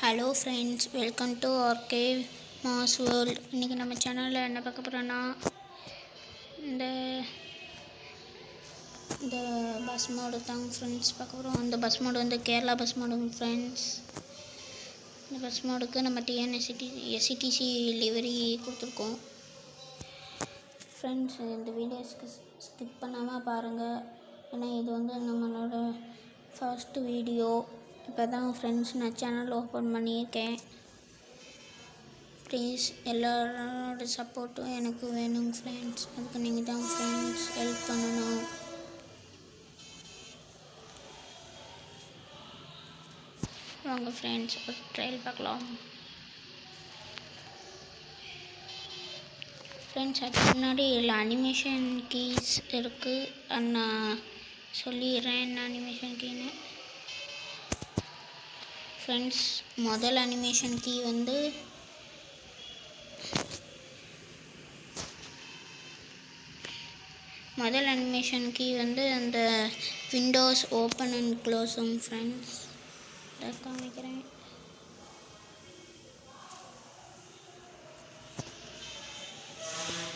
Hello friends, welcome to RK mass world. இன்றைக்கி நம்ம சேனலில் என்ன பார்க்க போகிறோன்னா, இந்த இந்த பஸ் மோடு தாங்க ஃப்ரெண்ட்ஸ் பார்க்க போகிறோம். அந்த பஸ் மோடு வந்து கேரளா பஸ் மோடுங்க ஃப்ரெண்ட்ஸ். இந்த பஸ் மோடுக்கு நம்ம எஸ்சிடிசி லிவரி கொடுத்துருக்கோம் ஃப்ரெண்ட்ஸ். இந்த வீடியோஸ்க்கு ஸ்கிப் பண்ணாமல் பாருங்கள், ஏன்னா இது வந்து நம்மளோட ஃபர்ஸ்ட்டு வீடியோ. இப்போ தான் ஃப்ரெண்ட்ஸ் நான் சேனல் ஓப்பன் பண்ணியிருக்கேன். ப்ளீஸ் எல்லாரோட சப்போர்ட்டும் எனக்கு வேணுங்க ஃப்ரெண்ட்ஸ். அதுக்கு நீங்கள் தான் ஃப்ரெண்ட்ஸ் ஹெல்ப் பண்ணணும். வாங்க ஃப்ரெண்ட்ஸ், ஒரு ட்ரையல் பார்க்கலாம் ஃப்ரெண்ட்ஸ். அதுக்கு முன்னாடி இல்லை அனிமேஷன் கீஸ் இருக்குது, நான் சொல்லிடுறேன் என்ன அனிமேஷன் கீன்னு ஃப்ரெண்ட்ஸ். முதல் அனிமேஷன் கீ வந்து அந்த விண்டோஸ் ஓப்பன் அண்ட் க்ளோஸும் ஃப்ரெண்ட்ஸ். இதை காமிக்கிறேன்.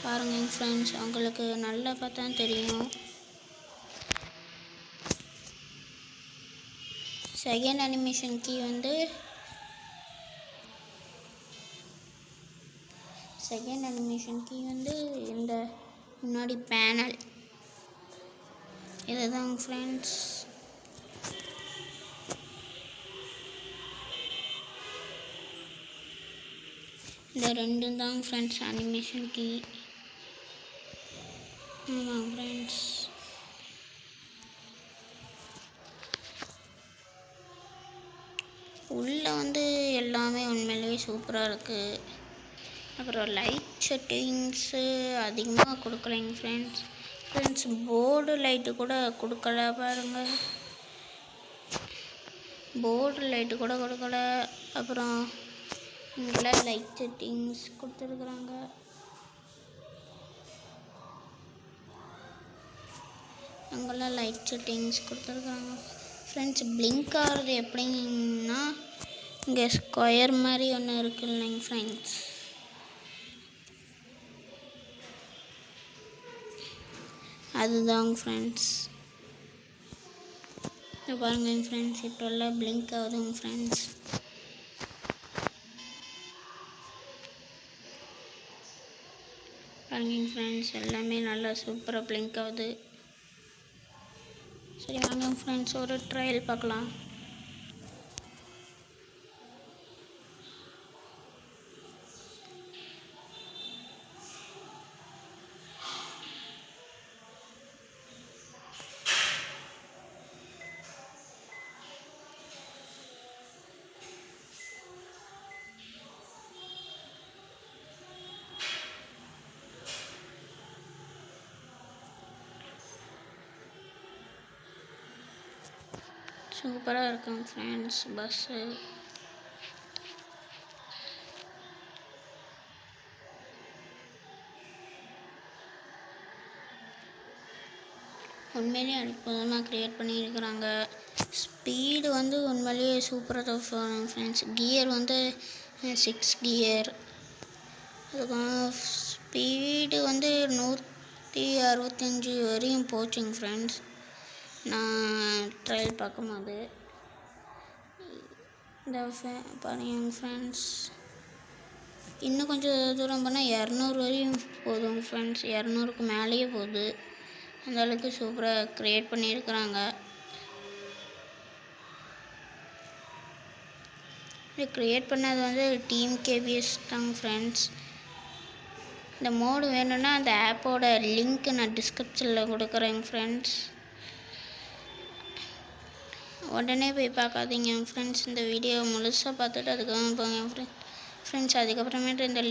பாருங்க ஃப்ரெண்ட்ஸ், உங்களுக்கு நல்லா பார்த்தா தெரியும். செகண்ட் அனிமேஷன் கீ வந்து இந்த முன்னாடி பேனல் இதுதான் ஃப்ரெண்ட்ஸ். இந்த ரெண்டும் தான் ஃப்ரெண்ட்ஸ் அனிமேஷன் கீ. ஆமாம் ஃப்ரெண்ட்ஸ். உள்ளே வந்து எல்லாமே உண்மையிலேயே சூப்பராக இருக்குது. அப்புறம் லைட் செட்டிங்ஸு அதிகமாக கொடுக்கலைங்க ஃப்ரெண்ட்ஸ். போர்டு லைட்டு கூட கொடுக்கல பாருங்கள், போர்டு லைட்டு கூட கொடுக்கல. அப்புறம் இங்கெல்லாம் லைட் செட்டிங்ஸ் கொடுத்துருக்குறாங்க. அங்கெல்லாம் லைட் செட்டிங்ஸ் கொடுத்துருக்குறாங்க ஃப்ரெண்ட்ஸ். பிளிங்க் ஆகிறது எப்படின்னா, இங்கே ஸ்கொயர் மாதிரி ஒன்று இருக்குது இல்லைங்க ஃப்ரெண்ட்ஸ், அதுதாங்க ஃப்ரெண்ட்ஸ். பாருங்க ஃப்ரெண்ட்ஸ், இப்போல்லாம் பிளிங்க் ஆகுதுங்க ஃப்ரெண்ட்ஸ். பாருங்க ஃப்ரெண்ட்ஸ், எல்லாமே நல்லா சூப்பராக பிளிங்க் ஆகுது. சரி வாங்க ஃப்ரெண்ட்ஸ், ஒரு ட்ரையல் பார்க்கலாம். சூப்பராக இருக்கும் ஃப்ரெண்ட்ஸ் பஸ்ஸு. உண்மையிலேயே அற்புதமாக க்ரியேட் பண்ணியிருக்கிறாங்க. ஸ்பீடு வந்து உண்மையிலேயே சூப்பராக தான் போகணும் ஃப்ரெண்ட்ஸ். கியர் வந்து 6 கியர். அதுக்கான ஸ்பீடு வந்து 165 வரையும் போச்சுங்க ஃப்ரெண்ட்ஸ் நான் ட்ரையல் பார்க்கும்போது. இந்த பாருங்க ஃப்ரெண்ட்ஸ், இன்னும் கொஞ்சம் தூரம் போனால் 200 வரையும் போதும் ஃப்ரெண்ட்ஸ். 200க்கு மேலேயே போகுது. அந்த அளவுக்கு சூப்பராக க்ரியேட் பண்ணியிருக்கிறாங்க. இது க்ரியேட் பண்ணது வந்து டீம் கேபிஎஸ் தாங்க ஃப்ரெண்ட்ஸ். இந்த மோடு வேணும்னா அந்த ஆப்போட லிங்க் நான் டிஸ்கிரிப்ஷனில் கொடுக்குறேங்க ஃப்ரெண்ட்ஸ். உடனே போய் பார்க்காதீங்க ஃப்ரெண்ட்ஸ், இந்த வீடியோ முழுசாக பார்த்துட்டு அதுக்கப்புறம் போங்க ஃப்ரெண்ட்ஸ். அதுக்கப்புறமேட்டு இந்த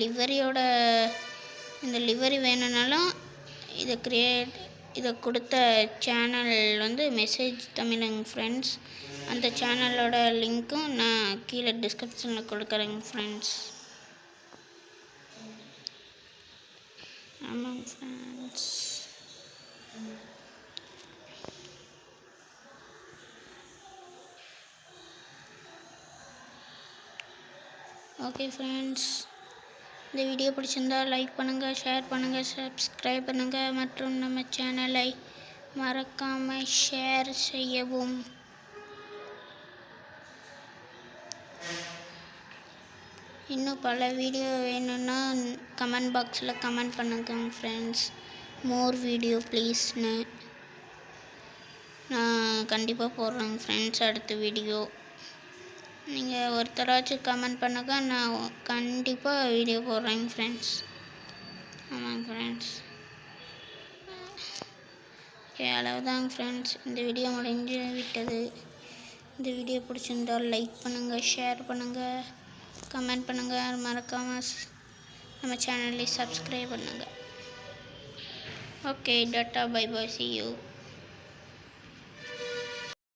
லிவரி வேணும்னாலும் இதை கொடுத்த சேனல் வந்து மெசேஜ் தமிழுங்க ஃப்ரெண்ட்ஸ். அந்த சேனலோட லிங்க்கும் நான் கீழே டிஸ்கிரிப்ஷனில் கொடுக்குறேங்க ஃப்ரெண்ட்ஸ். ஆமாங்க ஃப்ரெண்ட்ஸ். ஓகே ஃப்ரெண்ட்ஸ், இந்த வீடியோ பிடிச்சிருந்தா லைக் பண்ணுங்கள், ஷேர் பண்ணுங்கள், சப்ஸ்கிரைப் பண்ணுங்கள் மற்றும் நம்ம சேனலை மறக்காமல் ஷேர் செய்யவும். இன்னும் பல வீடியோ வேணும்னா கமெண்ட் பாக்ஸில் கமெண்ட் பண்ணுங்க ஃப்ரெண்ட்ஸ். மோர் வீடியோ ப்ளீஸ்னு நான் கண்டிப்பாக போடுறேங்க ஃப்ரெண்ட்ஸ். அடுத்த வீடியோ நீங்கள் ஒருத்தராச்சும் கமெண்ட் பண்ணாக்க நான் கண்டிப்பாக வீடியோ போடுறேங்க ஃப்ரெண்ட்ஸ். ஆமாங்க ஃப்ரெண்ட்ஸ். ஓகே, அவ்வளவுதாங்க ஃப்ரெண்ட்ஸ், இந்த வீடியோ முடிஞ்சு விட்டது. இந்த வீடியோ பிடிச்சிருந்தால் லைக் பண்ணுங்கள், ஷேர் பண்ணுங்கள், கமெண்ட் பண்ணுங்கள், மறக்காமல் நம்ம சேனலை சப்ஸ்கிரைப் பண்ணுங்கள். Okay, tata, bye bye, see you.